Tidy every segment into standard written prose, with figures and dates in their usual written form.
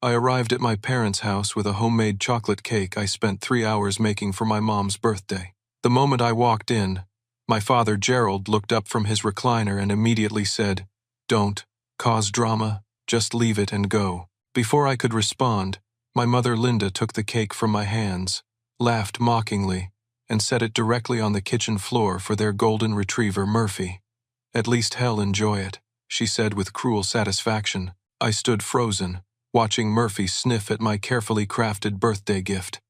I arrived at my parents' house with a homemade chocolate cake I spent 3 hours making for my mom's birthday. The moment I walked in, my father Gerald looked up from his recliner and immediately said, "Don't cause drama, just leave it and go." Before I could respond, my mother Linda took the cake from my hands, laughed mockingly, and set it directly on the kitchen floor for their golden retriever Murphy. "At least he'll enjoy it," she said with cruel satisfaction. I stood frozen, watching Murphy sniff at my carefully crafted birthday gift.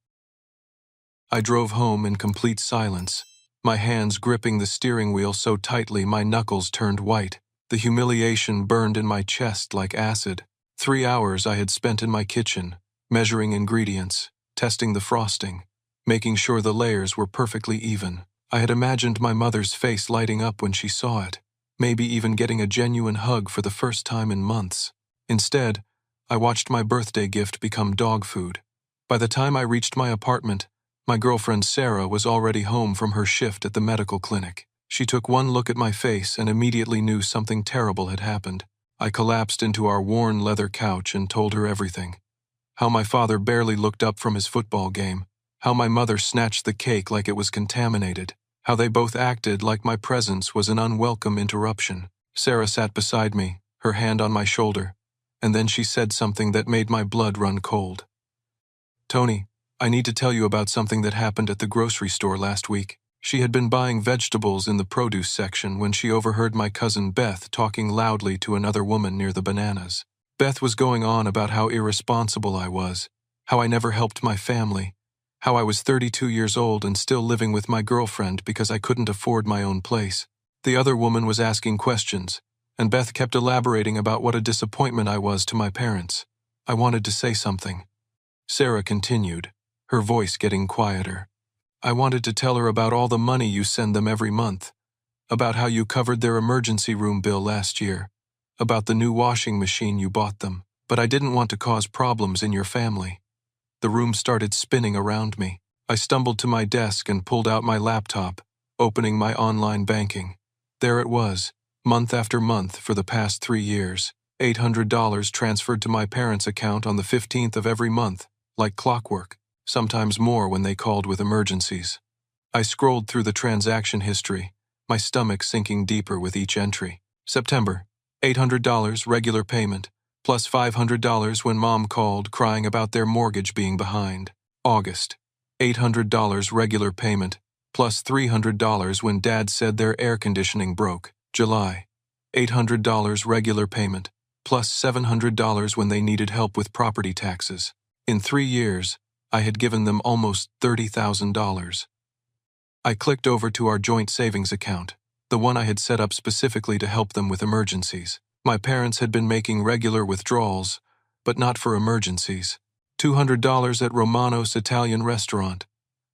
I drove home in complete silence, my hands gripping the steering wheel so tightly my knuckles turned white. The humiliation burned in my chest like acid. 3 hours I had spent in my kitchen, measuring ingredients, testing the frosting, making sure the layers were perfectly even. I had imagined my mother's face lighting up when she saw it, maybe even getting a genuine hug for the first time in months. Instead, I watched my birthday gift become dog food. By the time I reached my apartment, my girlfriend Sarah was already home from her shift at the medical clinic. She took one look at my face and immediately knew something terrible had happened. I collapsed into our worn leather couch and told her everything. How my father barely looked up from his football game, how my mother snatched the cake like it was contaminated, how they both acted like my presence was an unwelcome interruption. Sarah sat beside me, her hand on my shoulder, and then she said something that made my blood run cold. "Tony, I need to tell you about something that happened at the grocery store last week." She had been buying vegetables in the produce section when she overheard my cousin Beth talking loudly to another woman near the bananas. Beth was going on about how irresponsible I was, how I never helped my family, how I was 32 years old and still living with my girlfriend because I couldn't afford my own place. The other woman was asking questions, and Beth kept elaborating about what a disappointment I was to my parents. I wanted to say something. Sarah continued, her voice getting quieter. "I wanted to tell her about all the money you send them every month, about how you covered their emergency room bill last year, about the new washing machine you bought them, but I didn't want to cause problems in your family." The room started spinning around me. I stumbled to my desk and pulled out my laptop, opening my online banking. There it was, month after month for the past 3 years, $800 transferred to my parents' account on the 15th of every month, like clockwork, sometimes more when they called with emergencies. I scrolled through the transaction history, my stomach sinking deeper with each entry. September, $800 regular payment, plus $500 when Mom called crying about their mortgage being behind. August, $800 regular payment, plus $300 when Dad said their air conditioning broke. July, $800 regular payment, plus $700 when they needed help with property taxes. In 3 years, I had given them almost $30,000. I clicked over to our joint savings account, the one I had set up specifically to help them with emergencies. My parents had been making regular withdrawals, but not for emergencies. $200 at Romano's Italian restaurant,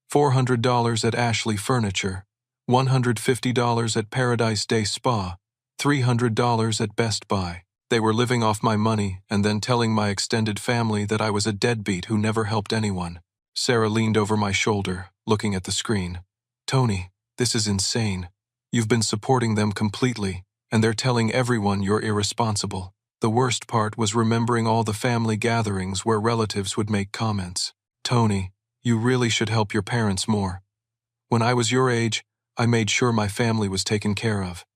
$400 at Ashley Furniture, $150 at Paradise Day Spa, $300 at Best Buy. They were living off my money and then telling my extended family that I was a deadbeat who never helped anyone. Sarah leaned over my shoulder, looking at the screen. "Tony, this is insane. You've been supporting them completely, and they're telling everyone you're irresponsible." The worst part was remembering all the family gatherings where relatives would make comments. "Tony, you really should help your parents more. When I was your age, I made sure my family was taken care of.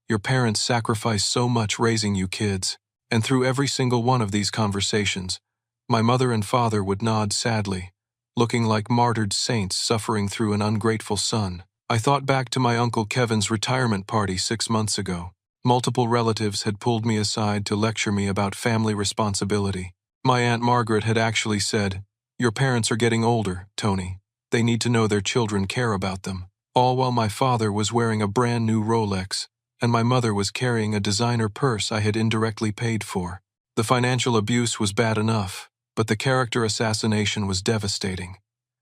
Your parents sacrificed so much raising you kids." And through every single one of these conversations, my mother and father would nod sadly, looking like martyred saints suffering through an ungrateful son. I thought back to my Uncle Kevin's retirement party 6 months ago. Multiple relatives had pulled me aside to lecture me about family responsibility. My Aunt Margaret had actually said, "Your parents are getting older, Tony. They need to know their children care about them." All while my father was wearing a brand new Rolex, and my mother was carrying a designer purse I had indirectly paid for. The financial abuse was bad enough, but the character assassination was devastating.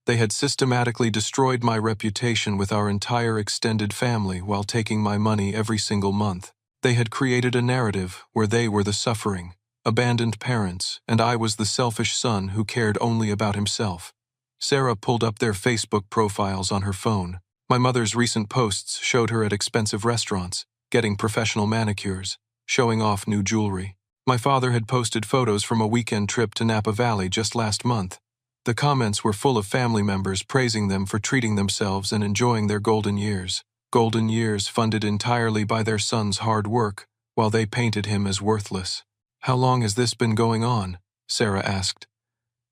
They had systematically destroyed my reputation with our entire extended family while taking my money every single month. They had created a narrative where they were the suffering, abandoned parents, and I was the selfish son who cared only about himself. Sarah pulled up their Facebook profiles on her phone. My mother's recent posts showed her at expensive restaurants, getting professional manicures, showing off new jewelry. My father had posted photos from a weekend trip to Napa Valley just last month. The comments were full of family members praising them for treating themselves and enjoying their golden years. Golden years funded entirely by their son's hard work, while they painted him as worthless. "How long has this been going on?" Sarah asked.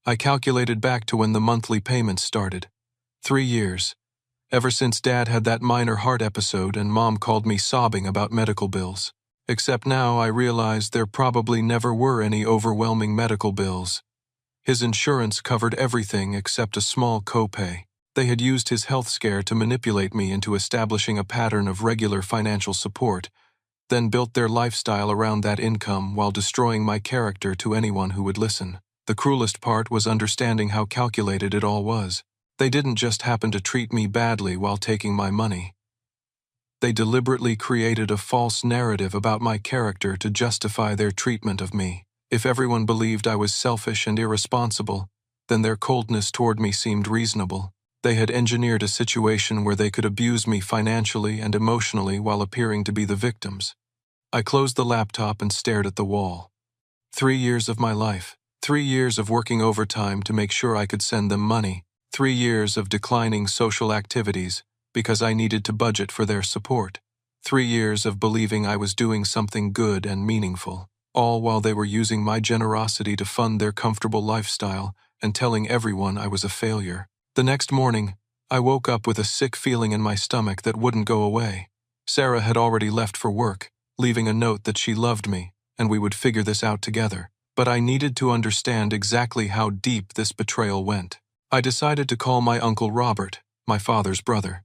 I calculated back to when the monthly payments started. 3 years. Ever since Dad had that minor heart episode and Mom called me sobbing about medical bills. Except now I realized there probably never were any overwhelming medical bills. His insurance covered everything except a small copay. They had used his health scare to manipulate me into establishing a pattern of regular financial support, then built their lifestyle around that income while destroying my character to anyone who would listen. The cruelest part was understanding how calculated it all was. They didn't just happen to treat me badly while taking my money. They deliberately created a false narrative about my character to justify their treatment of me. If everyone believed I was selfish and irresponsible, then their coldness toward me seemed reasonable. They had engineered a situation where they could abuse me financially and emotionally while appearing to be the victims. I closed the laptop and stared at the wall. 3 years of my life. 3 years of working overtime to make sure I could send them money. 3 years of declining social activities because I needed to budget for their support. 3 years of believing I was doing something good and meaningful, all while they were using my generosity to fund their comfortable lifestyle and telling everyone I was a failure. The next morning, I woke up with a sick feeling in my stomach that wouldn't go away. Sarah had already left for work, leaving a note that she loved me and we would figure this out together. But I needed to understand exactly how deep this betrayal went. I decided to call my Uncle Robert, my father's brother.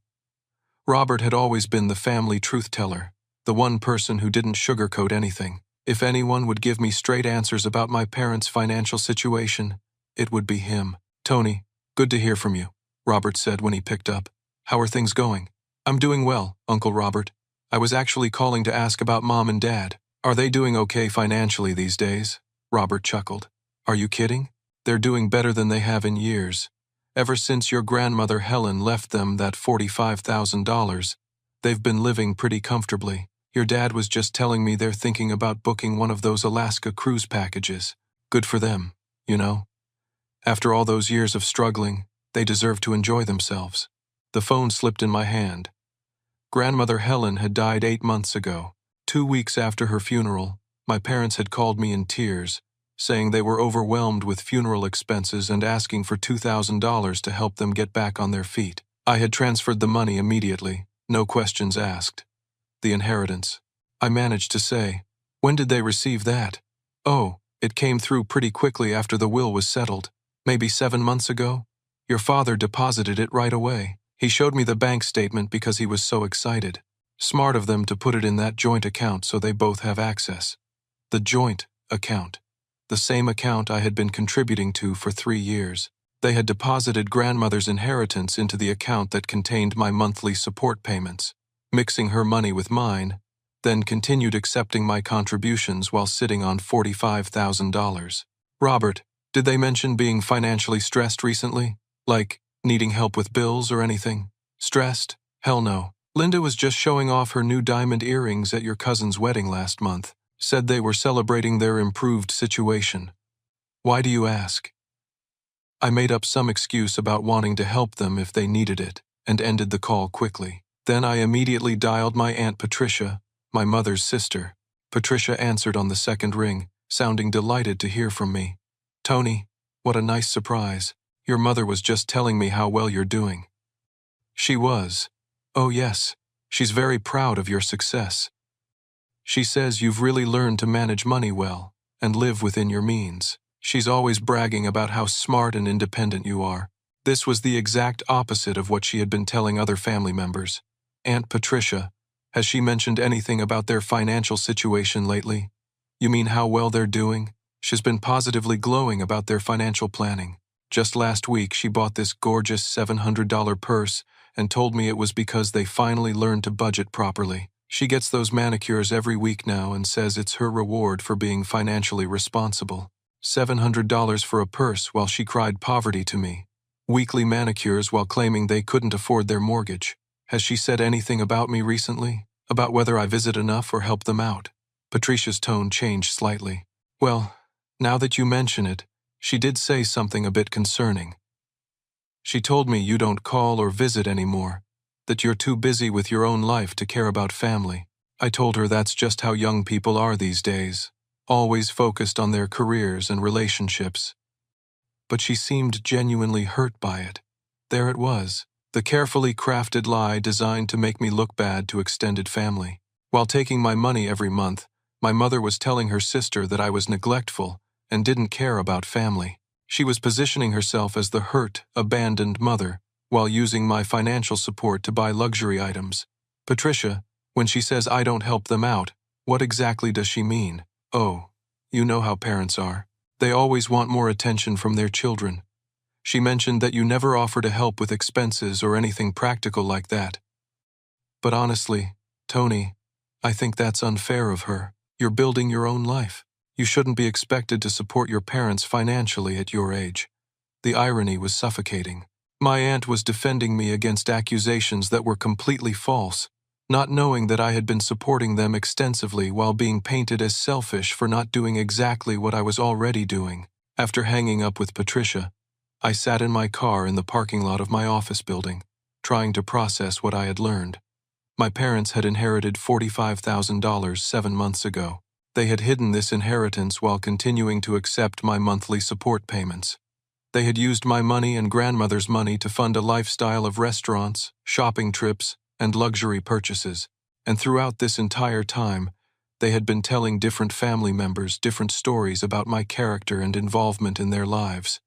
Robert had always been the family truth-teller, the one person who didn't sugarcoat anything. If anyone would give me straight answers about my parents' financial situation, it would be him. "Tony, good to hear from you," Robert said when he picked up. "How are things going?" "I'm doing well, Uncle Robert. I was actually calling to ask about Mom and Dad. Are they doing okay financially these days?" Robert chuckled. "Are you kidding? They're doing better than they have in years. Ever since your grandmother Helen left them that $45,000, they've been living pretty comfortably. Your dad was just telling me they're thinking about booking one of those Alaska cruise packages. Good for them, you know. After all those years of struggling, they deserve to enjoy themselves." The phone slipped in my hand. Grandmother Helen had died 8 months ago. 2 weeks after her funeral, my parents had called me in tears, saying they were overwhelmed with funeral expenses and asking for $2,000 to help them get back on their feet. I had transferred the money immediately, no questions asked. The inheritance. I managed to say, "When did they receive that?" "Oh, it came through pretty quickly after the will was settled. Maybe 7 months ago. Your father deposited it right away. He showed me the bank statement because he was so excited. Smart of them to put it in that joint account so they both have access." The joint account. The same account I had been contributing to for 3 years. They had deposited grandmother's inheritance into the account that contained my monthly support payments, mixing her money with mine, then continued accepting my contributions while sitting on $45,000. "Robert, did they mention being financially stressed recently? Like, needing help with bills or anything?" "Stressed? Hell no. Linda was just showing off her new diamond earrings at your cousin's wedding last month. Said they were celebrating their improved situation." "Why do you ask?" I made up some excuse about wanting to help them if they needed it, and ended the call quickly. Then I immediately dialed my Aunt Patricia, my mother's sister. Patricia answered on the second ring, sounding delighted to hear from me. "Tony, what a nice surprise. Your mother was just telling me how well you're doing." "She was. Oh yes, she's very proud of your success. She says you've really learned to manage money well and live within your means. She's always bragging about how smart and independent you are." This was the exact opposite of what she had been telling other family members. "Aunt Patricia, has she mentioned anything about their financial situation lately?" "You mean how well they're doing?" "She's been positively glowing about their financial planning. Just last week she bought this gorgeous $700 purse and told me it was because they finally learned to budget properly. She gets those manicures every week now and says it's her reward for being financially responsible. $700 for a purse while she cried poverty to me. Weekly manicures while claiming they couldn't afford their mortgage. Has she said anything about me recently? About whether I visit enough or help them out?" Patricia's tone changed slightly. Well, now that you mention it, she did say something a bit concerning. She told me you don't call or visit anymore, that you're too busy with your own life to care about family. I told her that's just how young people are these days, always focused on their careers and relationships. But she seemed genuinely hurt by it. There it was, the carefully crafted lie designed to make me look bad to extended family. While taking my money every month, my mother was telling her sister that I was neglectful and didn't care about family. She was positioning herself as the hurt, abandoned mother, while using my financial support to buy luxury items. Patricia, when she says I don't help them out, what exactly does she mean? Oh, you know how parents are. They always want more attention from their children. She mentioned that you never offer to help with expenses or anything practical like that. But honestly, Tony, I think that's unfair of her. You're building your own life. You shouldn't be expected to support your parents financially at your age. The irony was suffocating. My aunt was defending me against accusations that were completely false, not knowing that I had been supporting them extensively while being painted as selfish for not doing exactly what I was already doing. After hanging up with Patricia, I sat in my car in the parking lot of my office building, trying to process what I had learned. My parents had inherited $45,000 7 months ago. They had hidden this inheritance while continuing to accept my monthly support payments. They had used my money and grandmother's money to fund a lifestyle of restaurants, shopping trips, and luxury purchases. And throughout this entire time, they had been telling different family members different stories about my character and involvement in their lives.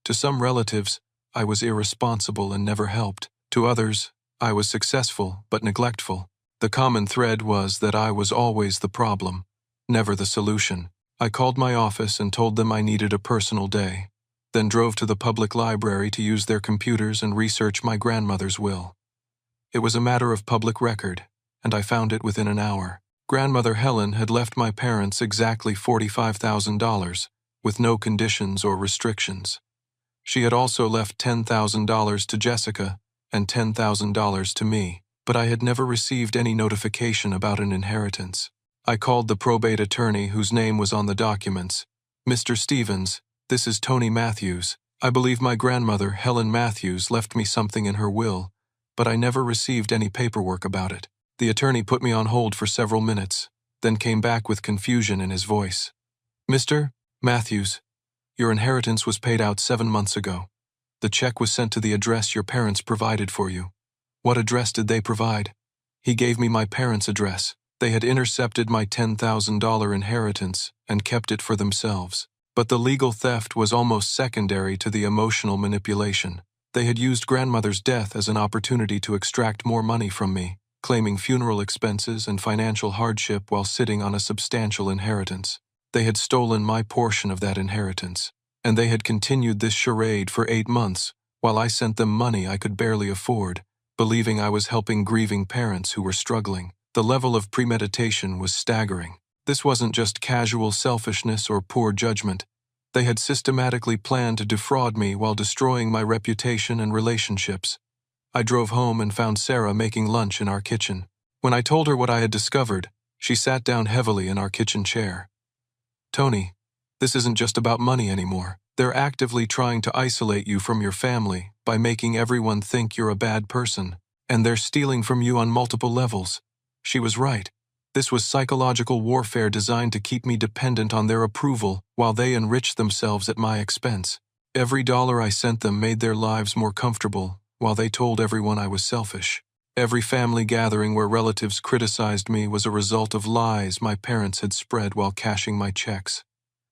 To some relatives, I was irresponsible and never helped. To others, I was successful but neglectful. The common thread was that I was always the problem, never the solution. I called my office and told them I needed a personal day, then drove to the public library to use their computers and research my grandmother's will. It was a matter of public record, and I found it within an hour. Grandmother Helen had left my parents exactly $45,000, with no conditions or restrictions. She had also left $10,000 to Jessica and $10,000 to me, but I had never received any notification about an inheritance. I called the probate attorney whose name was on the documents. Mr. Stevens, this is Tony Matthews. I believe my grandmother, Helen Matthews, left me something in her will, but I never received any paperwork about it. The attorney put me on hold for several minutes, then came back with confusion in his voice. Mr. Matthews, your inheritance was paid out 7 months ago. The check was sent to the address your parents provided for you. What address did they provide? He gave me my parents' address. They had intercepted my $10,000 inheritance and kept it for themselves. But the legal theft was almost secondary to the emotional manipulation. They had used grandmother's death as an opportunity to extract more money from me, claiming funeral expenses and financial hardship while sitting on a substantial inheritance. They had stolen my portion of that inheritance, and they had continued this charade for 8 months, while I sent them money I could barely afford, believing I was helping grieving parents who were struggling. The level of premeditation was staggering. This wasn't just casual selfishness or poor judgment. They had systematically planned to defraud me while destroying my reputation and relationships. I drove home and found Sarah making lunch in our kitchen. When I told her what I had discovered, she sat down heavily in our kitchen chair. Tony, this isn't just about money anymore. They're actively trying to isolate you from your family by making everyone think you're a bad person, and they're stealing from you on multiple levels. She was right. This was psychological warfare designed to keep me dependent on their approval while they enriched themselves at my expense. Every dollar I sent them made their lives more comfortable, while they told everyone I was selfish. Every family gathering where relatives criticized me was a result of lies my parents had spread while cashing my checks.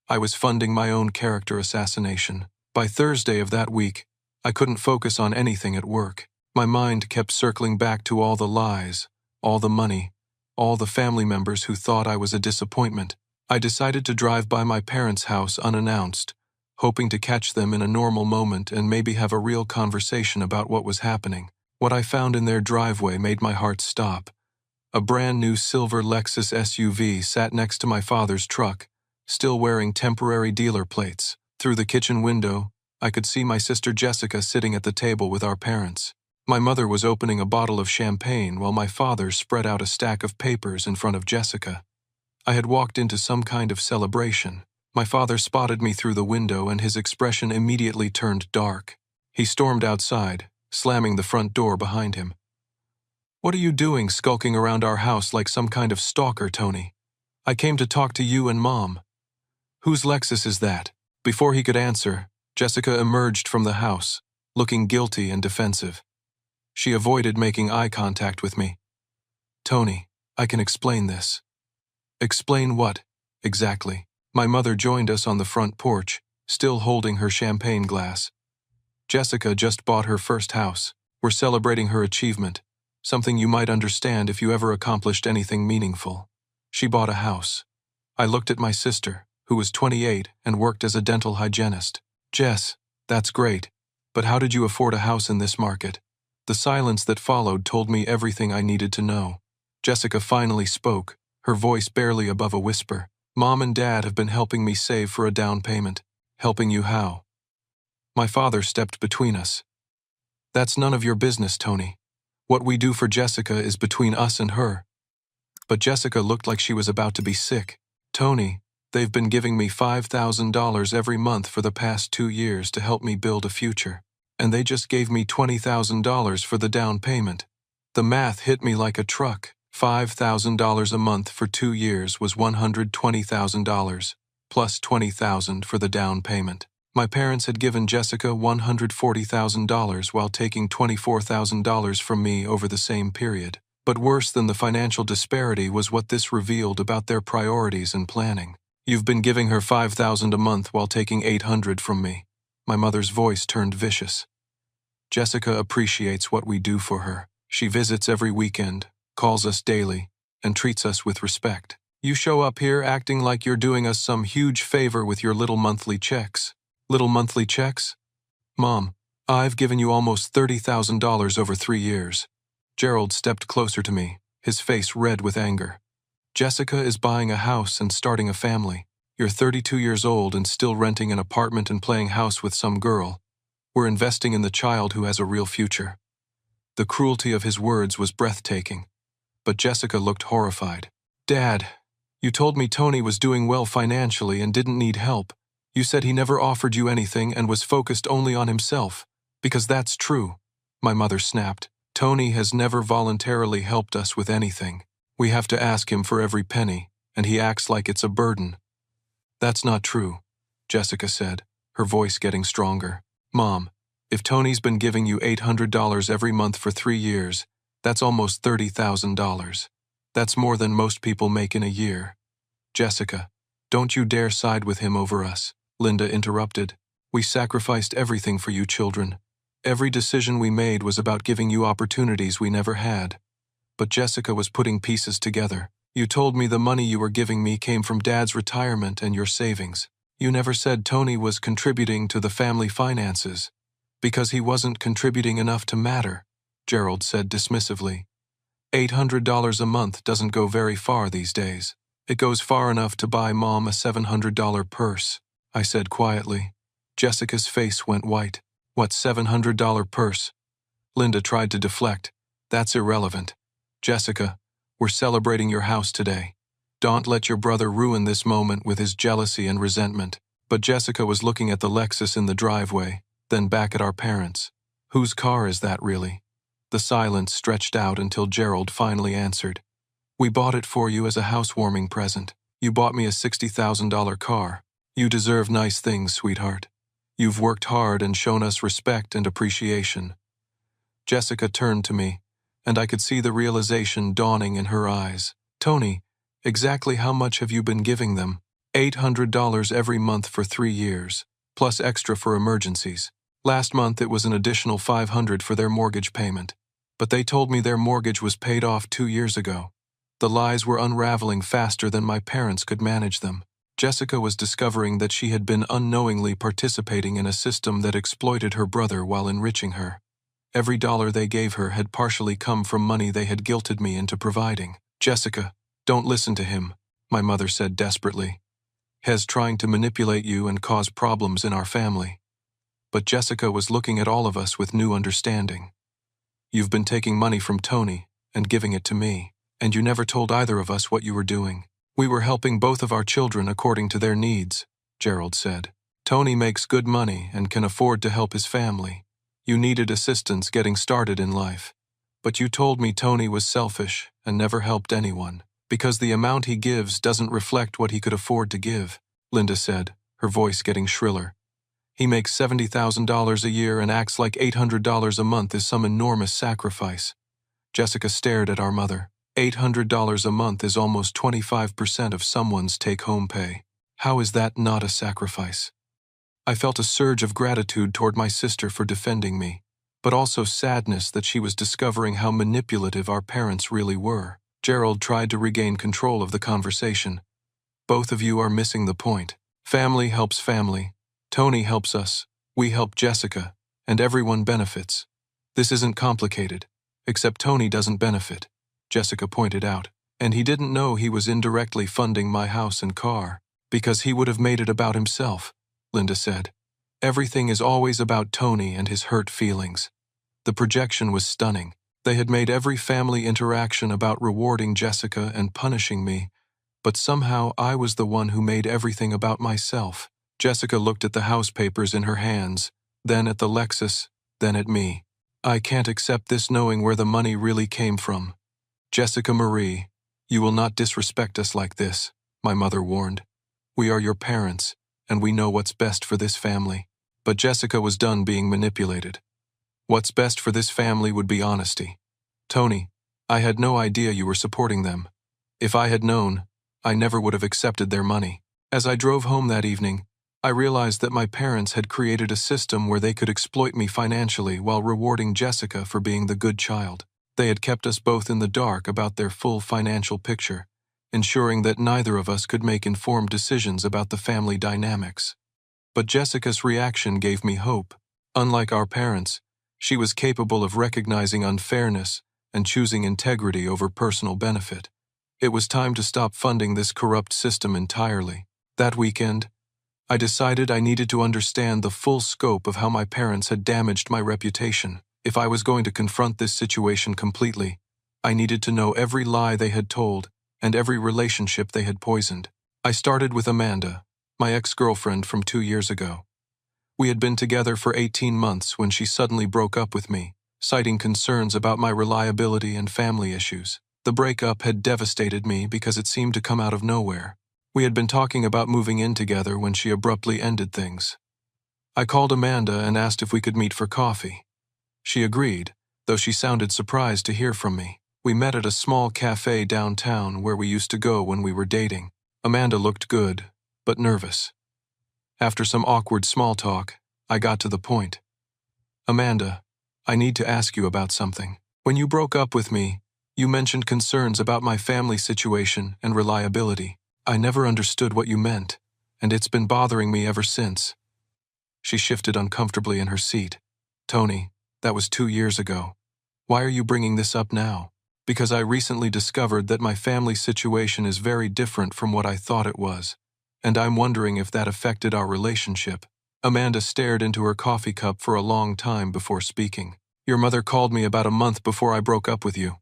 I was funding my own character assassination. By Thursday of that week, I couldn't focus on anything at work. My mind kept circling back to all the lies, all the money, all the family members who thought I was a disappointment. I decided to drive by my parents' house unannounced, hoping to catch them in a normal moment and maybe have a real conversation about what was happening. What I found in their driveway made my heart stop. A brand new silver Lexus SUV sat next to my father's truck, still wearing temporary dealer plates. Through the kitchen window, I could see my sister Jessica sitting at the table with our parents. My mother was opening a bottle of champagne while my father spread out a stack of papers in front of Jessica. I had walked into some kind of celebration. My father spotted me through the window and his expression immediately turned dark. He stormed outside, slamming the front door behind him. "What are you doing skulking around our house like some kind of stalker, Tony? I came to talk to you and Mom." "Whose Lexus is that?" Before he could answer, Jessica emerged from the house, looking guilty and defensive. She avoided making eye contact with me. "Tony, I can explain this." "Explain what, exactly?" My mother joined us on the front porch, still holding her champagne glass. "Jessica just bought her first house. We're celebrating her achievement, something you might understand if you ever accomplished anything meaningful. She bought a house." I looked at my sister, who was 28 and worked as a dental hygienist. "Jess, that's great, but how did you afford a house in this market?" The silence that followed told me everything I needed to know. Jessica finally spoke, her voice barely above a whisper. "Mom and Dad have been helping me save for a down payment." "Helping you how?" My father stepped between us. "That's none of your business, Tony. What we do for Jessica is between us and her." But Jessica looked like she was about to be sick. "Tony, they've been giving me $5,000 every month for the past 2 years to help me build a future. And they just gave me $20,000 for the down payment." The math hit me like a truck. $5,000 a month for 2 years was $120,000, plus $20,000 for the down payment. My parents had given Jessica $140,000 while taking $24,000 from me over the same period. But worse than the financial disparity was what this revealed about their priorities and planning. "You've been giving her $5,000 a month while taking $800 from me." My mother's voice turned vicious. "Jessica appreciates what we do for her. She visits every weekend, calls us daily, and treats us with respect. You show up here acting like you're doing us some huge favor with your little monthly checks." "Little monthly checks? Mom, I've given you almost $30,000 over 3 years. Gerald stepped closer to me, his face red with anger. "Jessica is buying a house and starting a family. You're 32 years old and still renting an apartment and playing house with some girl. We're investing in the child who has a real future." The cruelty of his words was breathtaking, but Jessica looked horrified. "Dad, you told me Tony was doing well financially and didn't need help. You said he never offered you anything and was focused only on himself, because that's true," my mother snapped. "Tony has never voluntarily helped us with anything. We have to ask him for every penny, and he acts like it's a burden." "That's not true," Jessica said, her voice getting stronger. "Mom, if Tony's been giving you $800 every month for 3 years, that's almost $30,000. That's more than most people make in a year." "Jessica, don't you dare side with him over us," Linda interrupted. "We sacrificed everything for you children. Every decision we made was about giving you opportunities we never had." But Jessica was putting pieces together. "You told me the money you were giving me came from Dad's retirement and your savings. You never said Tony was contributing to the family finances, because he wasn't contributing enough to matter," Gerald said dismissively. $800 a month doesn't go very far these days. It goes far enough to buy Mom a $700 purse," I said quietly. Jessica's face went white. "What $700 purse?" Linda tried to deflect. "That's irrelevant. Jessica, we're celebrating your house today. Don't let your brother ruin this moment with his jealousy and resentment." But Jessica was looking at the Lexus in the driveway, then back at our parents. "Whose car is that really?" The silence stretched out until Gerald finally answered. "We bought it for you as a housewarming present. You bought me a $60,000 car. You deserve nice things, sweetheart. You've worked hard and shown us respect and appreciation." Jessica turned to me, and I could see the realization dawning in her eyes. "Tony, exactly how much have you been giving them?" $800 every month for 3 years, plus extra for emergencies. Last month it was an additional $500 for their mortgage payment. But they told me their mortgage was paid off 2 years ago. The lies were unraveling faster than my parents could manage them. Jessica was discovering that she had been unknowingly participating in a system that exploited her brother while enriching her. Every dollar they gave her had partially come from money they had guilted me into providing. "Jessica, don't listen to him," my mother said desperately. "He's trying to manipulate you and cause problems in our family." But Jessica was looking at all of us with new understanding. "You've been taking money from Tony and giving it to me, and you never told either of us what you were doing. We were helping both of our children according to their needs, Gerald said. Tony makes good money and can afford to help his family. You needed assistance getting started in life. But you told me Tony was selfish and never helped anyone, because the amount he gives doesn't reflect what he could afford to give, Linda said, her voice getting shriller. He makes $70,000 a year and acts like $800 a month is some enormous sacrifice. Jessica stared at our mother. $800 a month is almost 25% of someone's take-home pay. How is that not a sacrifice? I felt a surge of gratitude toward my sister for defending me, but also sadness that she was discovering how manipulative our parents really were. Gerald tried to regain control of the conversation. Both of you are missing the point. Family helps family. Tony helps us. We help Jessica. And everyone benefits. This isn't complicated. Except Tony doesn't benefit, Jessica pointed out. And he didn't know he was indirectly funding my house and car, because he would have made it about himself, Linda said. Everything is always about Tony and his hurt feelings. The projection was stunning. They had made every family interaction about rewarding Jessica and punishing me, but somehow I was the one who made everything about myself. Jessica looked at the house papers in her hands, then at the Lexus, then at me. I can't accept this knowing where the money really came from. Jessica Marie, you will not disrespect us like this, my mother warned. We are your parents, and we know what's best for this family. But Jessica was done being manipulated. What's best for this family would be honesty. Tony, I had no idea you were supporting them. If I had known, I never would have accepted their money. As I drove home that evening, I realized that my parents had created a system where they could exploit me financially while rewarding Jessica for being the good child. They had kept us both in the dark about their full financial picture, ensuring that neither of us could make informed decisions about the family dynamics. But Jessica's reaction gave me hope. Unlike our parents, she was capable of recognizing unfairness and choosing integrity over personal benefit. It was time to stop funding this corrupt system entirely. That weekend, I decided I needed to understand the full scope of how my parents had damaged my reputation. If I was going to confront this situation completely, I needed to know every lie they had told and every relationship they had poisoned. I started with Amanda, my ex-girlfriend from 2 years ago. We had been together for 18 months when she suddenly broke up with me, citing concerns about my reliability and family issues. The breakup had devastated me because it seemed to come out of nowhere. We had been talking about moving in together when she abruptly ended things. I called Amanda and asked if we could meet for coffee. She agreed, though she sounded surprised to hear from me. We met at a small cafe downtown where we used to go when we were dating. Amanda looked good, but nervous. After some awkward small talk, I got to the point. Amanda, I need to ask you about something. When you broke up with me, you mentioned concerns about my family situation and reliability. I never understood what you meant, and it's been bothering me ever since. She shifted uncomfortably in her seat. Tony, that was 2 years ago. Why are you bringing this up now? Because I recently discovered that my family situation is very different from what I thought it was, and I'm wondering if that affected our relationship. Amanda stared into her coffee cup for a long time before speaking. Your mother called me about a month before I broke up with you.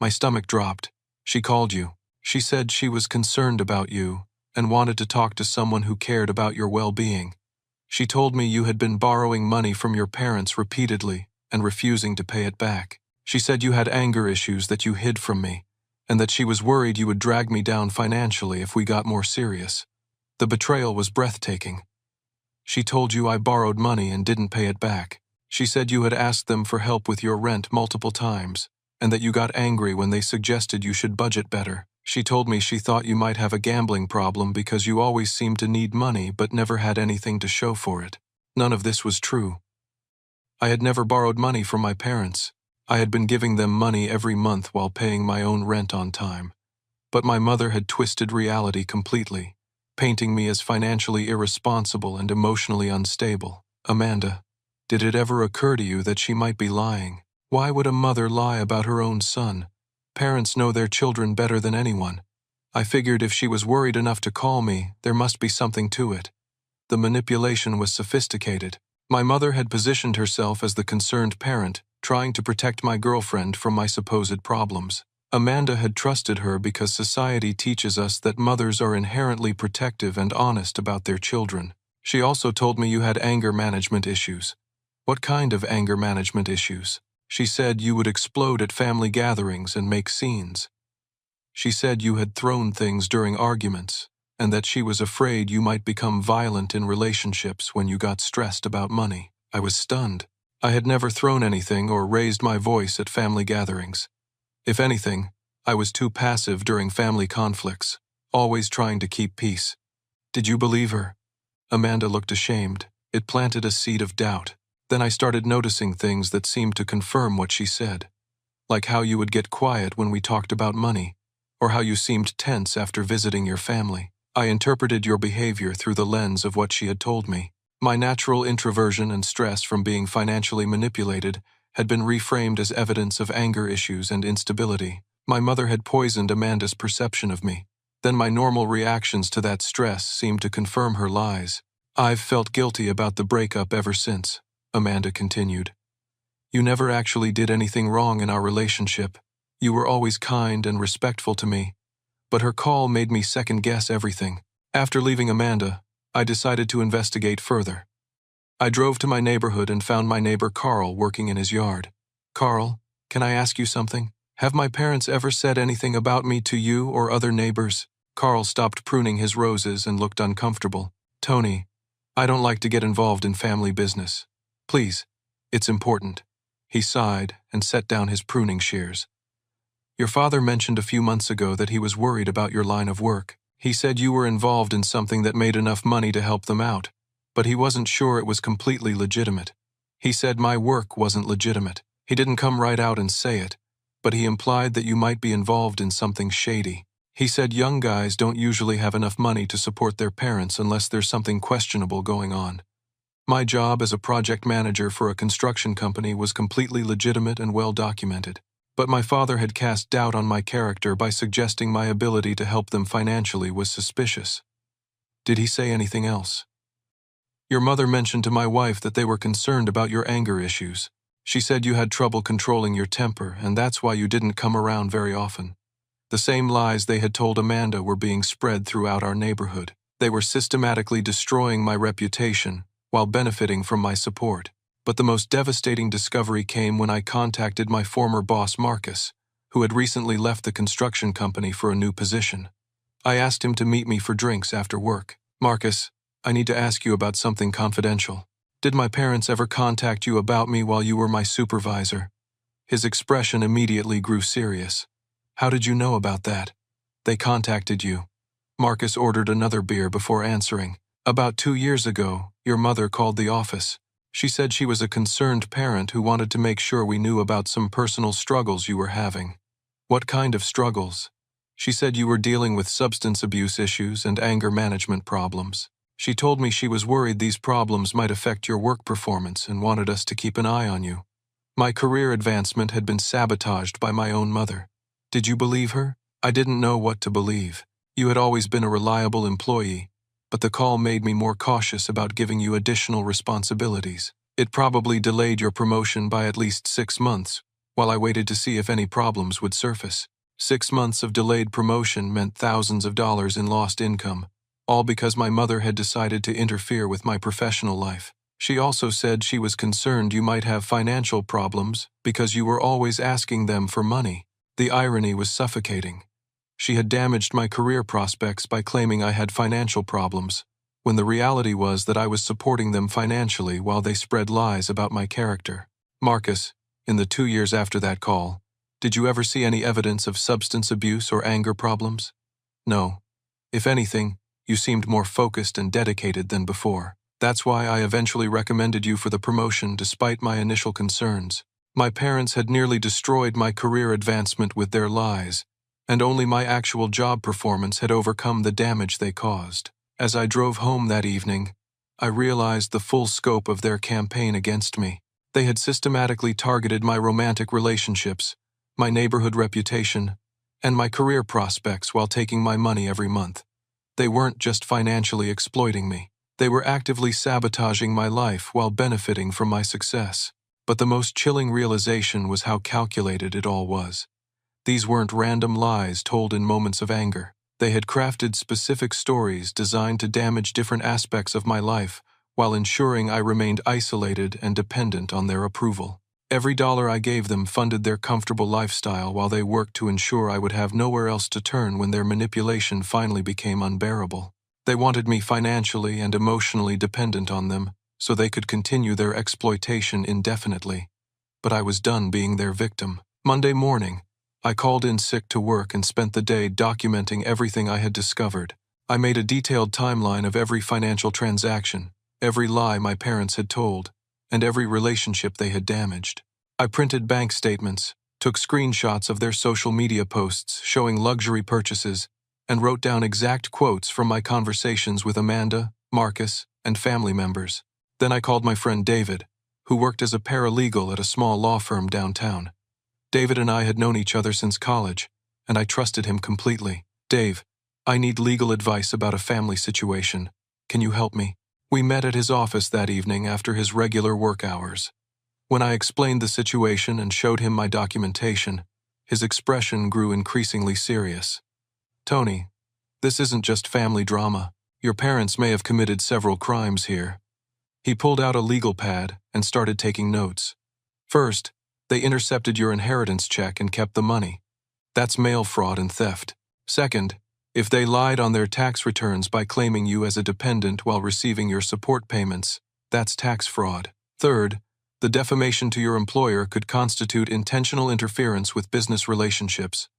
My stomach dropped. She called you. She said she was concerned about you and wanted to talk to someone who cared about your well-being. She told me you had been borrowing money from your parents repeatedly and refusing to pay it back. She said you had anger issues that you hid from me, and that she was worried you would drag me down financially if we got more serious. The betrayal was breathtaking. She told you I borrowed money and didn't pay it back. She said you had asked them for help with your rent multiple times, and that you got angry when they suggested you should budget better. She told me she thought you might have a gambling problem because you always seemed to need money but never had anything to show for it. None of this was true. I had never borrowed money from my parents. I had been giving them money every month while paying my own rent on time. But my mother had twisted reality completely, painting me as financially irresponsible and emotionally unstable. Amanda, did it ever occur to you that she might be lying? Why would a mother lie about her own son? Parents know their children better than anyone. I figured if she was worried enough to call me, there must be something to it. The manipulation was sophisticated. My mother had positioned herself as the concerned parent, trying to protect my girlfriend from my supposed problems. Amanda had trusted her because society teaches us that mothers are inherently protective and honest about their children. She also told me you had anger management issues. What kind of anger management issues? She said you would explode at family gatherings and make scenes. She said you had thrown things during arguments, and that she was afraid you might become violent in relationships when you got stressed about money. I was stunned. I had never thrown anything or raised my voice at family gatherings. If anything, I was too passive during family conflicts, always trying to keep peace. Did you believe her? Amanda looked ashamed. It planted a seed of doubt. Then I started noticing things that seemed to confirm what she said, like how you would get quiet when we talked about money, or how you seemed tense after visiting your family. I interpreted your behavior through the lens of what she had told me. My natural introversion and stress from being financially manipulated had been reframed as evidence of anger issues and instability. My mother had poisoned Amanda's perception of me. Then my normal reactions to that stress seemed to confirm her lies. I've felt guilty about the breakup ever since, Amanda continued. You never actually did anything wrong in our relationship. You were always kind and respectful to me. But her call made me second-guess everything. After leaving Amanda, I decided to investigate further. I drove to my neighborhood and found my neighbor Carl working in his yard. Carl, can I ask you something? Have my parents ever said anything about me to you or other neighbors? Carl stopped pruning his roses and looked uncomfortable. Tony, I don't like to get involved in family business. Please, it's important. He sighed and set down his pruning shears. Your father mentioned a few months ago that he was worried about your line of work. He said you were involved in something that made enough money to help them out, but he wasn't sure it was completely legitimate. He said my work wasn't legitimate. He didn't come right out and say it, but he implied that you might be involved in something shady. He said young guys don't usually have enough money to support their parents unless there's something questionable going on. My job as a project manager for a construction company was completely legitimate and well documented, but my father had cast doubt on my character by suggesting my ability to help them financially was suspicious. Did he say anything else? Your mother mentioned to my wife that they were concerned about your anger issues. She said you had trouble controlling your temper, and that's why you didn't come around very often. The same lies they had told Amanda were being spread throughout our neighborhood. They were systematically destroying my reputation while benefiting from my support. But the most devastating discovery came when I contacted my former boss Marcus, who had recently left the construction company for a new position. I asked him to meet me for drinks after work. Marcus, I need to ask you about something confidential. Did my parents ever contact you about me while you were my supervisor? His expression immediately grew serious. How did you know about that? They contacted you. Marcus ordered another beer before answering. About 2 years ago, your mother called the office. She said she was a concerned parent who wanted to make sure we knew about some personal struggles you were having. What kind of struggles? She said you were dealing with substance abuse issues and anger management problems. She told me she was worried these problems might affect your work performance and wanted us to keep an eye on you. My career advancement had been sabotaged by my own mother. Did you believe her? I didn't know what to believe. You had always been a reliable employee, but the call made me more cautious about giving you additional responsibilities. It probably delayed your promotion by at least 6 months, while I waited to see if any problems would surface. 6 months of delayed promotion meant thousands of dollars in lost income, all because my mother had decided to interfere with my professional life. She also said she was concerned you might have financial problems because you were always asking them for money. The irony was suffocating. She had damaged my career prospects by claiming I had financial problems, when the reality was that I was supporting them financially while they spread lies about my character. Marcus, in the 2 years after that call, did you ever see any evidence of substance abuse or anger problems? No. If anything, you seemed more focused and dedicated than before. That's why I eventually recommended you for the promotion despite my initial concerns. My parents had nearly destroyed my career advancement with their lies, and only my actual job performance had overcome the damage they caused. As I drove home that evening, I realized the full scope of their campaign against me. They had systematically targeted my romantic relationships, my neighborhood reputation, and my career prospects while taking my money every month. They weren't just financially exploiting me. They were actively sabotaging my life while benefiting from my success. But the most chilling realization was how calculated it all was. These weren't random lies told in moments of anger. They had crafted specific stories designed to damage different aspects of my life while ensuring I remained isolated and dependent on their approval. Every dollar I gave them funded their comfortable lifestyle while they worked to ensure I would have nowhere else to turn when their manipulation finally became unbearable. They wanted me financially and emotionally dependent on them so they could continue their exploitation indefinitely. But I was done being their victim. Monday morning, I called in sick to work and spent the day documenting everything I had discovered. I made a detailed timeline of every financial transaction, every lie my parents had told, and every relationship they had damaged. I printed bank statements, took screenshots of their social media posts showing luxury purchases, and wrote down exact quotes from my conversations with Amanda, Marcus, and family members. Then I called my friend David, who worked as a paralegal at a small law firm downtown. David and I had known each other since college, and I trusted him completely. "Dave, I need legal advice about a family situation. Can you help me?" We met at his office that evening after his regular work hours. When I explained the situation and showed him my documentation, his expression grew increasingly serious. "Tony, this isn't just family drama. Your parents may have committed several crimes here." He pulled out a legal pad and started taking notes. "First, they intercepted your inheritance check and kept the money. That's mail fraud and theft. Second, if they lied on their tax returns by claiming you as a dependent while receiving your support payments, that's tax fraud. Third, the defamation to your employer could constitute intentional interference with business relationships.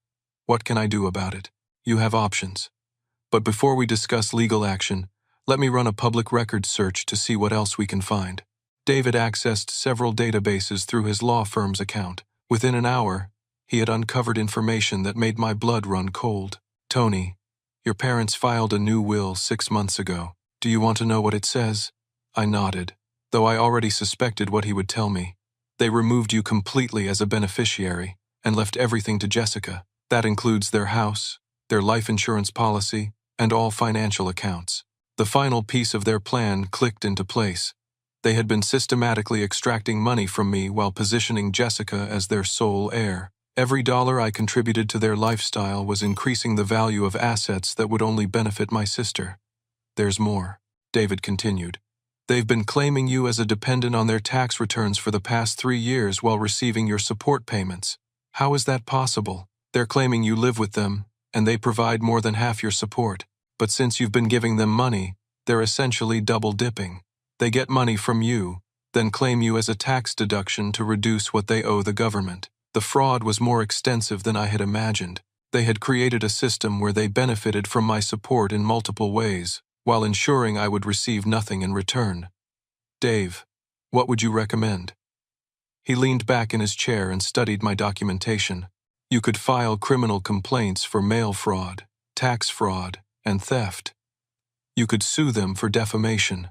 What can I do about it? You have options. But before we discuss legal action, let me run a public records search to see what else we can find." David accessed several databases through his law firm's account. Within an hour, he had uncovered information that made my blood run cold. "Tony, your parents filed a new will 6 months ago. Do you want to know what it says?" I nodded, though I already suspected what he would tell me. "They removed you completely as a beneficiary and left everything to Jessica. That includes their house, their life insurance policy, and all financial accounts." The final piece of their plan clicked into place. They had been systematically extracting money from me while positioning Jessica as their sole heir. Every dollar I contributed to their lifestyle was increasing the value of assets that would only benefit my sister. "There's more," David continued. "They've been claiming you as a dependent on their tax returns for the past 3 years while receiving your support payments. How is that possible? They're claiming you live with them, and they provide more than half your support. But since you've been giving them money, they're essentially double-dipping. They get money from you, then claim you as a tax deduction to reduce what they owe the government. The fraud was more extensive than I had imagined. They had created a system where they benefited from my support in multiple ways, while ensuring I would receive nothing in return. Dave, what would you recommend?" He leaned back in his chair and studied my documentation. "You could file criminal complaints for mail fraud, tax fraud, and theft. You could sue them for defamation.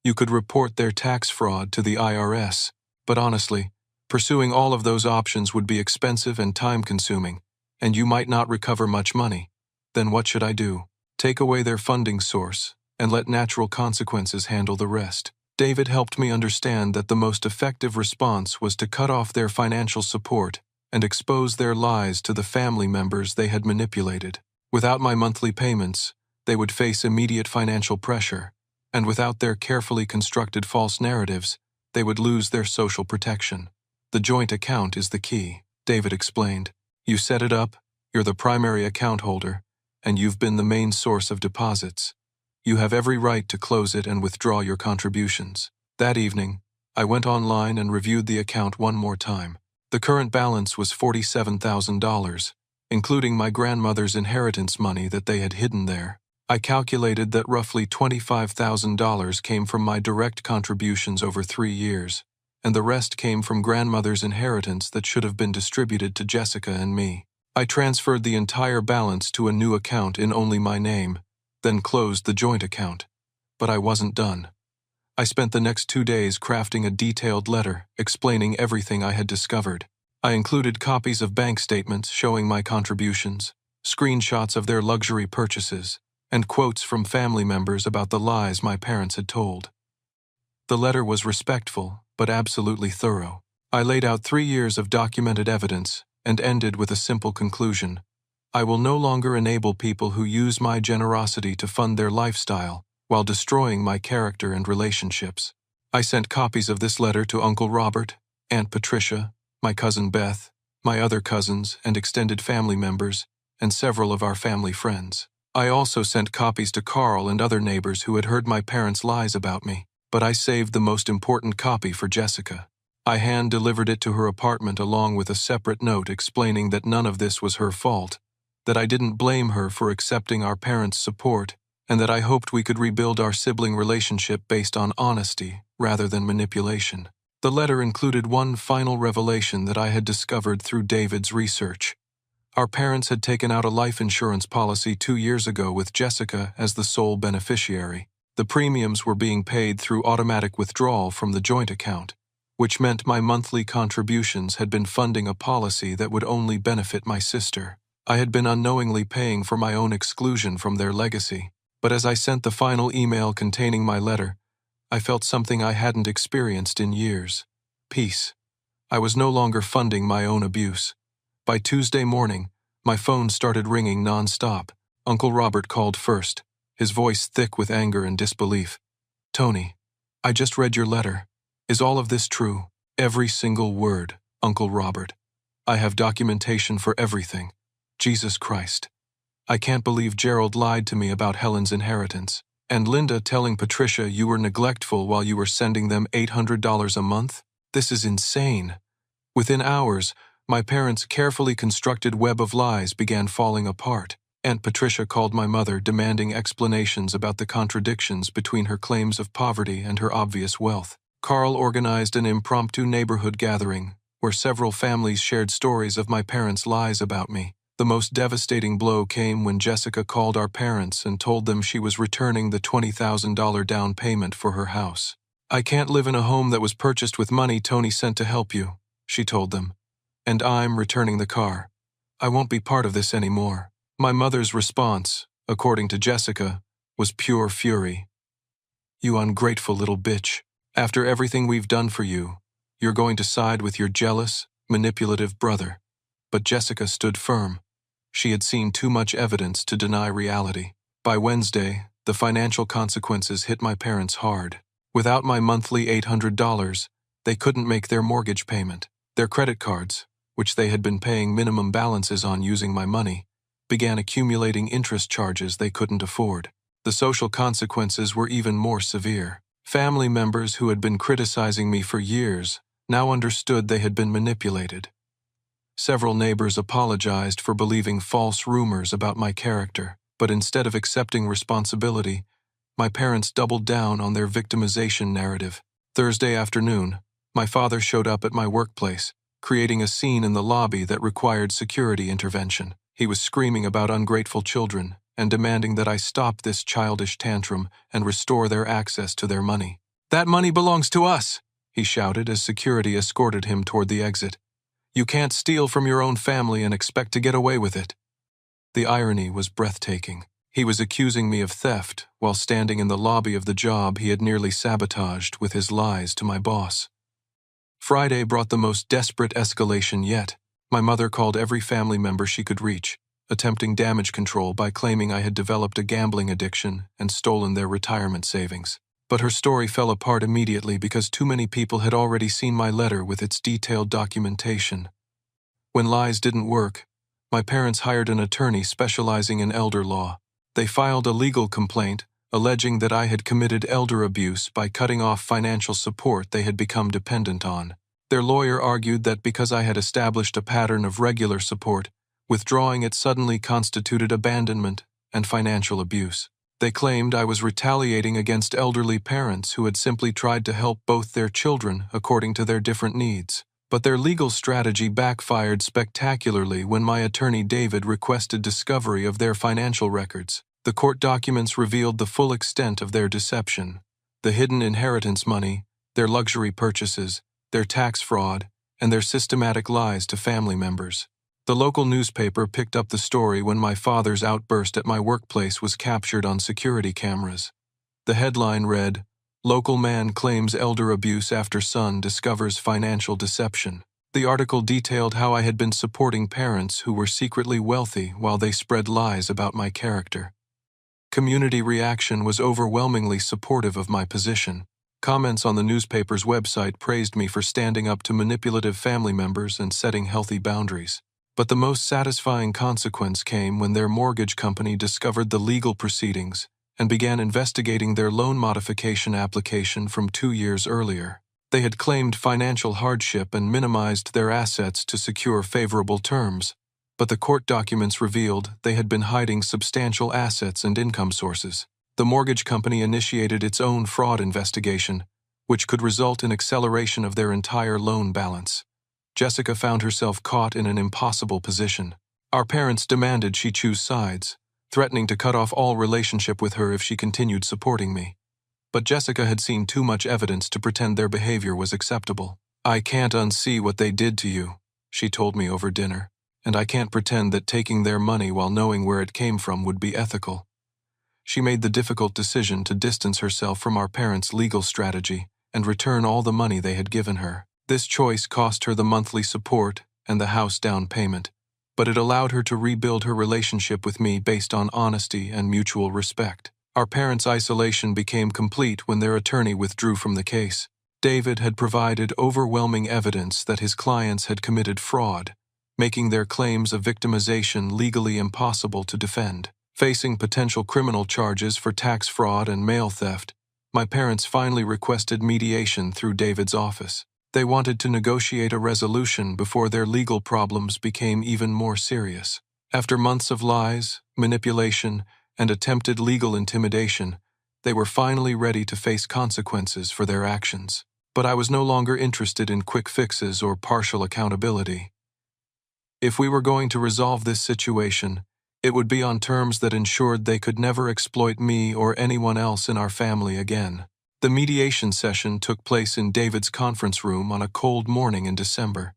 You could report their tax fraud to the IRS, but honestly, pursuing all of those options would be expensive and time-consuming, and you might not recover much money. Then what should I do? Take away their funding source, and let natural consequences handle the rest." David helped me understand that the most effective response was to cut off their financial support and expose their lies to the family members they had manipulated. Without my monthly payments, they would face immediate financial pressure, and without their carefully constructed false narratives, they would lose their social protection. "The joint account is the key," David explained. "You set it up, you're the primary account holder, and you've been the main source of deposits. You have every right to close it and withdraw your contributions." That evening, I went online and reviewed the account one more time. The current balance was $47,000, including my grandmother's inheritance money that they had hidden there. I calculated that roughly $25,000 came from my direct contributions over 3 years, and the rest came from grandmother's inheritance that should have been distributed to Jessica and me. I transferred the entire balance to a new account in only my name, then closed the joint account. But I wasn't done. I spent the next 2 days crafting a detailed letter explaining everything I had discovered. I included copies of bank statements showing my contributions, screenshots of their luxury purchases, and quotes from family members about the lies my parents had told. The letter was respectful, but absolutely thorough. I laid out 3 years of documented evidence, and ended with a simple conclusion. I will no longer enable people who use my generosity to fund their lifestyle while destroying my character and relationships. I sent copies of this letter to Uncle Robert, Aunt Patricia, my cousin Beth, my other cousins and extended family members, and several of our family friends. I also sent copies to Carl and other neighbors who had heard my parents' lies about me, but I saved the most important copy for Jessica. I hand-delivered it to her apartment along with a separate note explaining that none of this was her fault, that I didn't blame her for accepting our parents' support, and that I hoped we could rebuild our sibling relationship based on honesty rather than manipulation. The letter included one final revelation that I had discovered through David's research. Our parents had taken out a life insurance policy 2 years ago with Jessica as the sole beneficiary. The premiums were being paid through automatic withdrawal from the joint account, which meant my monthly contributions had been funding a policy that would only benefit my sister. I had been unknowingly paying for my own exclusion from their legacy, but as I sent the final email containing my letter, I felt something I hadn't experienced in years: peace. I was no longer funding my own abuse. By Tuesday morning, my phone started ringing non-stop. Uncle Robert called first, his voice thick with anger and disbelief. "Tony, I just read your letter. Is all of this true?" "Every single word, Uncle Robert. I have documentation for everything. Jesus Christ. I can't believe Gerald lied to me about Helen's inheritance. And Linda telling Patricia you were neglectful while you were sending them $800 a month? This is insane." Within hours, my parents' carefully constructed web of lies began falling apart. Aunt Patricia called my mother, demanding explanations about the contradictions between her claims of poverty and her obvious wealth. Carl organized an impromptu neighborhood gathering, where several families shared stories of my parents' lies about me. The most devastating blow came when Jessica called our parents and told them she was returning the $20,000 down payment for her house. "I can't live in a home that was purchased with money Tony sent to help you," she told them. "And I'm returning the car. I won't be part of this anymore." My mother's response, according to Jessica, was pure fury. "You ungrateful little bitch. After everything we've done for you, you're going to side with your jealous, manipulative brother." But Jessica stood firm. She had seen too much evidence to deny reality. By Wednesday, the financial consequences hit my parents hard. Without my monthly $800, they couldn't make their mortgage payment. Their credit cards, which they had been paying minimum balances on using my money, began accumulating interest charges they couldn't afford. The social consequences were even more severe. Family members who had been criticizing me for years now understood they had been manipulated. Several neighbors apologized for believing false rumors about my character, but instead of accepting responsibility, my parents doubled down on their victimization narrative. Thursday afternoon, my father showed up at my workplace, creating a scene in the lobby that required security intervention. He was screaming about ungrateful children and demanding that I stop this childish tantrum and restore their access to their money. "That money belongs to us," he shouted as security escorted him toward the exit. "You can't steal from your own family and expect to get away with it." The irony was breathtaking. He was accusing me of theft while standing in the lobby of the job he had nearly sabotaged with his lies to my boss. Friday brought the most desperate escalation yet. My mother called every family member she could reach, attempting damage control by claiming I had developed a gambling addiction and stolen their retirement savings. But her story fell apart immediately because too many people had already seen my letter with its detailed documentation. When lies didn't work, my parents hired an attorney specializing in elder law. They filed a legal complaint alleging that I had committed elder abuse by cutting off financial support they had become dependent on. Their lawyer argued that because I had established a pattern of regular support, withdrawing it suddenly constituted abandonment and financial abuse. They claimed I was retaliating against elderly parents who had simply tried to help both their children according to their different needs. But their legal strategy backfired spectacularly when my attorney David requested discovery of their financial records. The court documents revealed the full extent of their deception: the hidden inheritance money, their luxury purchases, their tax fraud, and their systematic lies to family members. The local newspaper picked up the story when my father's outburst at my workplace was captured on security cameras. The headline read, "Local man claims elder abuse after son discovers financial deception." The article detailed how I had been supporting parents who were secretly wealthy while they spread lies about my character. Community reaction was overwhelmingly supportive of my position. Comments on the newspaper's website praised me for standing up to manipulative family members and setting healthy boundaries. But the most satisfying consequence came when their mortgage company discovered the legal proceedings and began investigating their loan modification application from 2 years earlier. They had claimed financial hardship and minimized their assets to secure favorable terms, but the court documents revealed they had been hiding substantial assets and income sources. The mortgage company initiated its own fraud investigation, which could result in acceleration of their entire loan balance. Jessica found herself caught in an impossible position. Our parents demanded she choose sides, threatening to cut off all relationship with her if she continued supporting me. But Jessica had seen too much evidence to pretend their behavior was acceptable. "I can't unsee what they did to you," she told me over dinner, "and I can't pretend that taking their money while knowing where it came from would be ethical." She made the difficult decision to distance herself from our parents' legal strategy and return all the money they had given her. This choice cost her the monthly support and the house down payment, but it allowed her to rebuild her relationship with me based on honesty and mutual respect. Our parents' isolation became complete when their attorney withdrew from the case. David had provided overwhelming evidence that his clients had committed fraud, making their claims of victimization legally impossible to defend. Facing potential criminal charges for tax fraud and mail theft, my parents finally requested mediation through David's office. They wanted to negotiate a resolution before their legal problems became even more serious. After months of lies, manipulation, and attempted legal intimidation, they were finally ready to face consequences for their actions. But I was no longer interested in quick fixes or partial accountability. If we were going to resolve this situation, it would be on terms that ensured they could never exploit me or anyone else in our family again. The mediation session took place in David's conference room on a cold morning in December.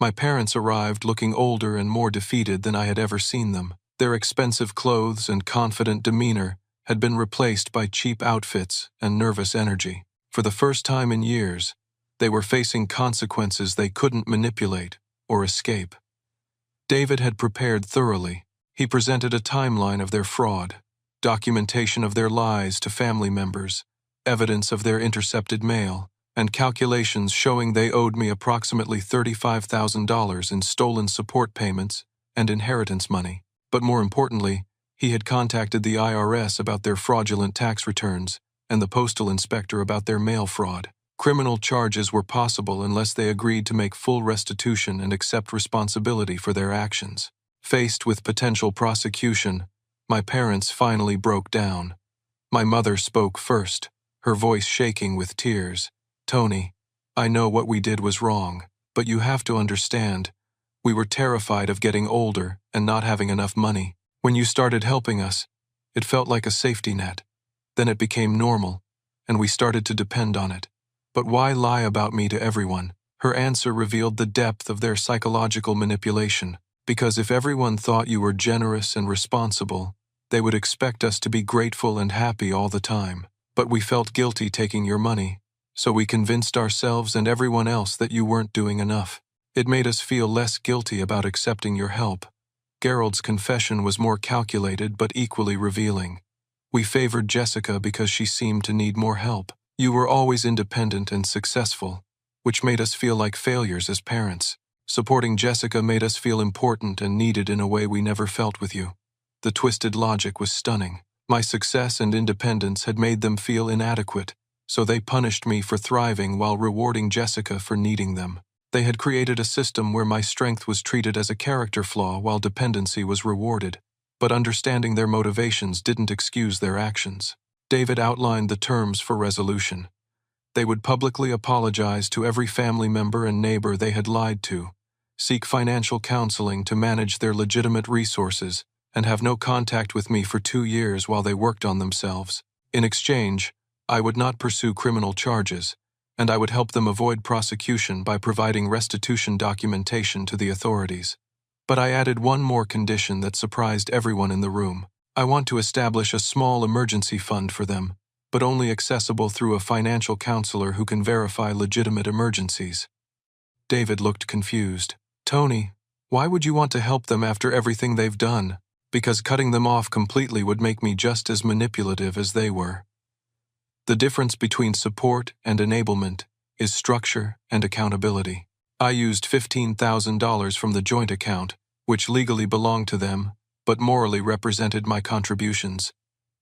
My parents arrived looking older and more defeated than I had ever seen them. Their expensive clothes and confident demeanor had been replaced by cheap outfits and nervous energy. For the first time in years, they were facing consequences they couldn't manipulate or escape. David had prepared thoroughly. He presented a timeline of their fraud, documentation of their lies to family members, evidence of their intercepted mail, and calculations showing they owed me approximately $35,000 in stolen support payments and inheritance money. But more importantly, he had contacted the IRS about their fraudulent tax returns and the postal inspector about their mail fraud. Criminal charges were possible unless they agreed to make full restitution and accept responsibility for their actions. Faced with potential prosecution, my parents finally broke down. My mother spoke first, her voice shaking with tears. "Tony, I know what we did was wrong, but you have to understand, we were terrified of getting older and not having enough money. When you started helping us, it felt like a safety net. Then it became normal, and we started to depend on it. But why lie about me to everyone?" Her answer revealed the depth of their psychological manipulation. "Because if everyone thought you were generous and responsible, they would expect us to be grateful and happy all the time. But we felt guilty taking your money, so we convinced ourselves and everyone else that you weren't doing enough. It made us feel less guilty about accepting your help." Gerald's confession was more calculated but equally revealing. "We favored Jessica because she seemed to need more help. You were always independent and successful, which made us feel like failures as parents. Supporting Jessica made us feel important and needed in a way we never felt with you." The twisted logic was stunning. My success and independence had made them feel inadequate, so they punished me for thriving while rewarding Jessica for needing them. They had created a system where my strength was treated as a character flaw while dependency was rewarded. But understanding their motivations didn't excuse their actions. David outlined the terms for resolution. They would publicly apologize to every family member and neighbor they had lied to, seek financial counseling to manage their legitimate resources, and have no contact with me for 2 years while they worked on themselves. In exchange, I would not pursue criminal charges, and I would help them avoid prosecution by providing restitution documentation to the authorities. But I added one more condition that surprised everyone in the room. I want to establish a small emergency fund for them, but only accessible through a financial counselor who can verify legitimate emergencies. David looked confused. Tony, why would you want to help them after everything they've done? Because cutting them off completely would make me just as manipulative as they were. The difference between support and enablement is structure and accountability. I used $15,000 from the joint account, which legally belonged to them, but morally represented my contributions,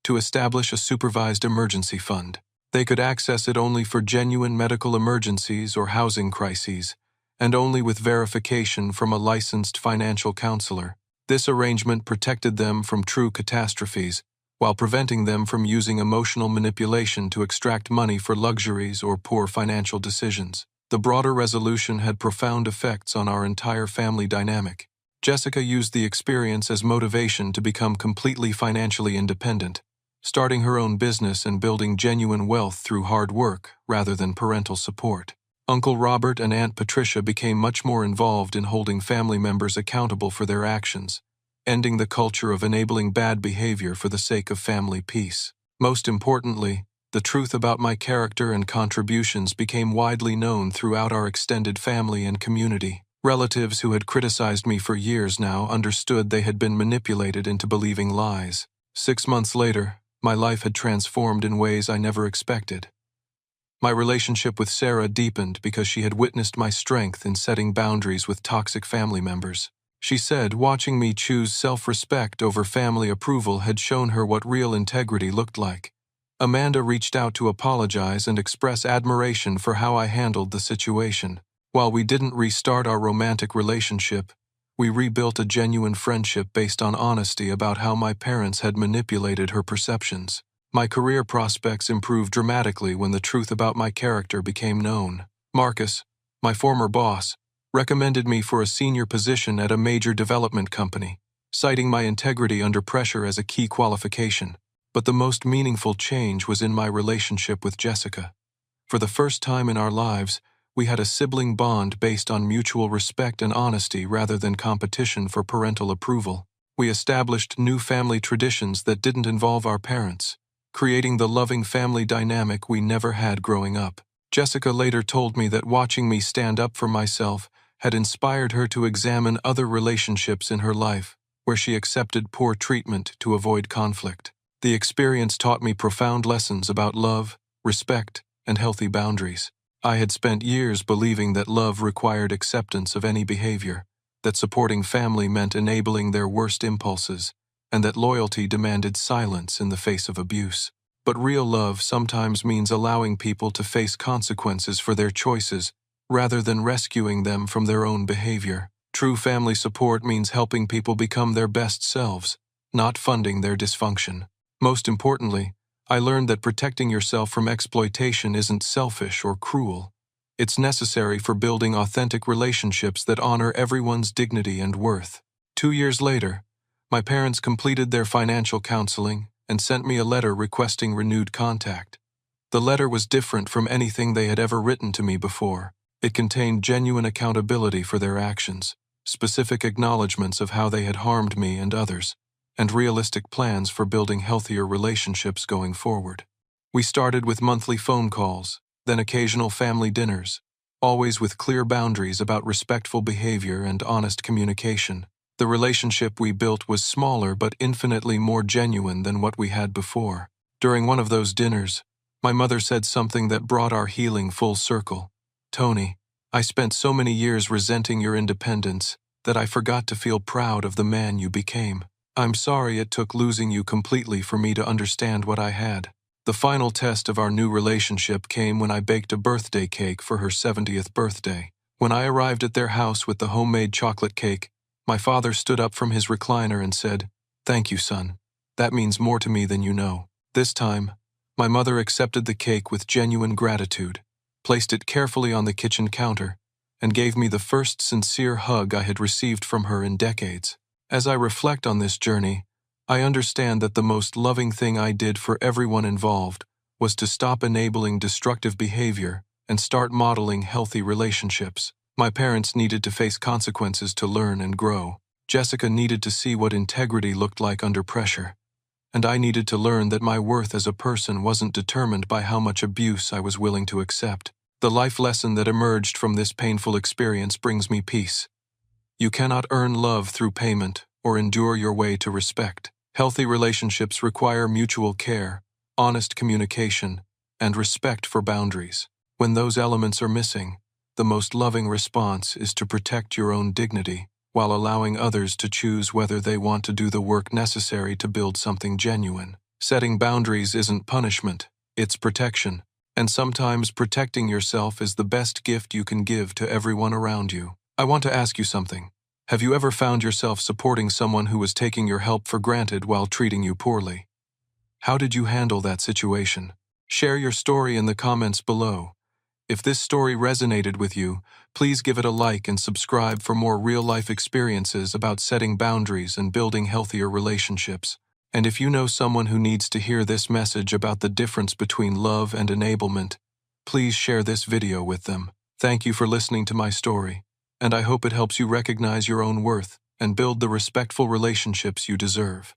to establish a supervised emergency fund. They could access it only for genuine medical emergencies or housing crises, and only with verification from a licensed financial counselor. This arrangement protected them from true catastrophes, while preventing them from using emotional manipulation to extract money for luxuries or poor financial decisions. The broader resolution had profound effects on our entire family dynamic. Jessica used the experience as motivation to become completely financially independent, starting her own business and building genuine wealth through hard work rather than parental support. Uncle Robert and Aunt Patricia became much more involved in holding family members accountable for their actions, ending the culture of enabling bad behavior for the sake of family peace. Most importantly, the truth about my character and contributions became widely known throughout our extended family and community. Relatives who had criticized me for years now understood they had been manipulated into believing lies. 6 months later, my life had transformed in ways I never expected. My relationship with Sarah deepened because she had witnessed my strength in setting boundaries with toxic family members. She said watching me choose self-respect over family approval had shown her what real integrity looked like. Amanda reached out to apologize and express admiration for how I handled the situation. While we didn't restart our romantic relationship, we rebuilt a genuine friendship based on honesty about how my parents had manipulated her perceptions. My career prospects improved dramatically when the truth about my character became known. Marcus, my former boss, recommended me for a senior position at a major development company, citing my integrity under pressure as a key qualification. But the most meaningful change was in my relationship with Jessica. For the first time in our lives, we had a sibling bond based on mutual respect and honesty rather than competition for parental approval. We established new family traditions that didn't involve our parents, creating the loving family dynamic we never had growing up. Jessica later told me that watching me stand up for myself had inspired her to examine other relationships in her life, where she accepted poor treatment to avoid conflict. The experience taught me profound lessons about love, respect, and healthy boundaries. I had spent years believing that love required acceptance of any behavior, that supporting family meant enabling their worst impulses, and that loyalty demanded silence in the face of abuse. But real love sometimes means allowing people to face consequences for their choices, rather than rescuing them from their own behavior. True family support means helping people become their best selves, not funding their dysfunction. Most importantly, I learned that protecting yourself from exploitation isn't selfish or cruel. It's necessary for building authentic relationships that honor everyone's dignity and worth. 2 years later, my parents completed their financial counseling and sent me a letter requesting renewed contact. The letter was different from anything they had ever written to me before. It contained genuine accountability for their actions, specific acknowledgments of how they had harmed me and others, and realistic plans for building healthier relationships going forward. We started with monthly phone calls, then occasional family dinners, always with clear boundaries about respectful behavior and honest communication. The relationship we built was smaller but infinitely more genuine than what we had before. During one of those dinners, my mother said something that brought our healing full circle. Tony, I spent so many years resenting your independence that I forgot to feel proud of the man you became. I'm sorry it took losing you completely for me to understand what I had. The final test of our new relationship came when I baked a birthday cake for her 70th birthday. When I arrived at their house with the homemade chocolate cake, my father stood up from his recliner and said, "Thank you, son. That means more to me than you know." This time, my mother accepted the cake with genuine gratitude, placed it carefully on the kitchen counter, and gave me the first sincere hug I had received from her in decades. As I reflect on this journey, I understand that the most loving thing I did for everyone involved was to stop enabling destructive behavior and start modeling healthy relationships. My parents needed to face consequences to learn and grow. Jessica needed to see what integrity looked like under pressure. And I needed to learn that my worth as a person wasn't determined by how much abuse I was willing to accept. The life lesson that emerged from this painful experience brings me peace. You cannot earn love through payment or endure your way to respect. Healthy relationships require mutual care, honest communication, and respect for boundaries. When those elements are missing, the most loving response is to protect your own dignity while allowing others to choose whether they want to do the work necessary to build something genuine. Setting boundaries isn't punishment, it's protection. And sometimes protecting yourself is the best gift you can give to everyone around you. I want to ask you something. Have you ever found yourself supporting someone who was taking your help for granted while treating you poorly? How did you handle that situation? Share your story in the comments below. If this story resonated with you, please give it a like and subscribe for more real-life experiences about setting boundaries and building healthier relationships. And if you know someone who needs to hear this message about the difference between love and enablement, please share this video with them. Thank you for listening to my story, and I hope it helps you recognize your own worth and build the respectful relationships you deserve.